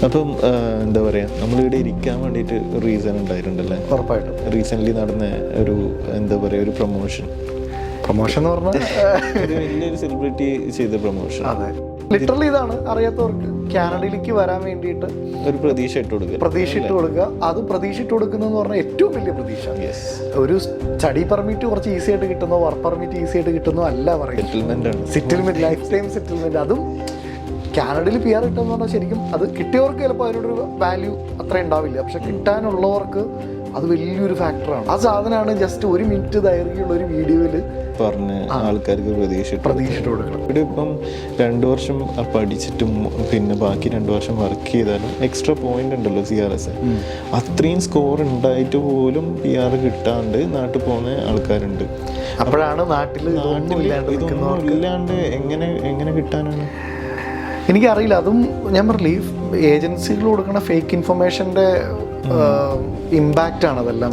അപ്പം എന്താ പറയുക, നമ്മളിവിടെ ഇരിക്കാൻ വേണ്ടിയിട്ട് റീസൺ ഉണ്ടായിട്ടുണ്ടല്ലേ? ഉറപ്പായിട്ടും. റീസെൻ്റ്ലി നടന്ന ഒരു എന്താ പറയുക, ഒരു പ്രൊമോഷൻ എന്ന് പറഞ്ഞാൽ ഒരു വലിയൊരു സെലിബ്രിറ്റി ചെയ്ത പ്രൊമോഷൻ. അതെ, ലിറ്ററലി ഇതാണ്. അറിയാത്തവർക്ക് കാനഡയിലേക്ക് വരാൻ വേണ്ടിയിട്ട് ഒരു പ്രതീക്ഷ ഇട്ട് കൊടുക്കുക. അത് പ്രതീക്ഷ ഇട്ട് കൊടുക്കുന്നതെന്ന് പറഞ്ഞാൽ ഏറ്റവും വലിയ പ്രതീക്ഷ. ഒരു സ്റ്റഡി പെർമിറ്റ് കുറച്ച് ഈസി ആയിട്ട് കിട്ടുന്നോ, വർക്ക് പെർമിറ്റ് ഈസി ആയിട്ട് കിട്ടുന്നോ അല്ല പറയുന്നത്. Settlement, life time settlement. അതും കാനഡയിൽ PR കിട്ടുമെന്ന് പറഞ്ഞാൽ ശരിക്കും അത് കിട്ടിയവർക്ക് ചിലപ്പോൾ അതിനോടൊരു വാല്യൂ അത്ര ഉണ്ടാവില്ല, പക്ഷെ കിട്ടാനുള്ളവർക്ക് അത് വലിയൊരു ഫാക്ടറാണ്. ആ സാധനമാണ് ജസ്റ്റ് 1 മിനിറ്റ് ദൈർഘ്യമുള്ള ഒരു വീഡിയോയിൽ പറഞ്ഞ് ആൾക്കാർക്ക് പ്രതീക്ഷിച്ചിട്ട് കൊടുക്കണം. ഇവിടെ ഇപ്പം 2 വർഷം പഠിച്ചിട്ടും പിന്നെ ബാക്കി 2 വർഷം വർക്ക് ചെയ്താലും എക്സ്ട്രാ പോയിന്റ് ഉണ്ടല്ലോ CRS. അത്രയും സ്കോർ ഉണ്ടായിട്ട് പോലും PR കിട്ടാണ്ട് നാട്ടിൽ പോകുന്ന ആൾക്കാരുണ്ട്. അപ്പോഴാണ് നാട്ടിൽ ഇതൊന്നും ഇല്ലാണ്ട് എങ്ങനെ കിട്ടാനാണ്? എനിക്കറിയില്ല. അതും ഞാൻ പറഞ്ഞില്ലേ, ഏജൻസികൾ കൊടുക്കുന്ന ഫേക്ക് ഇൻഫർമേഷൻ്റെ ഇമ്പാക്റ്റ് ആണ് അതെല്ലാം.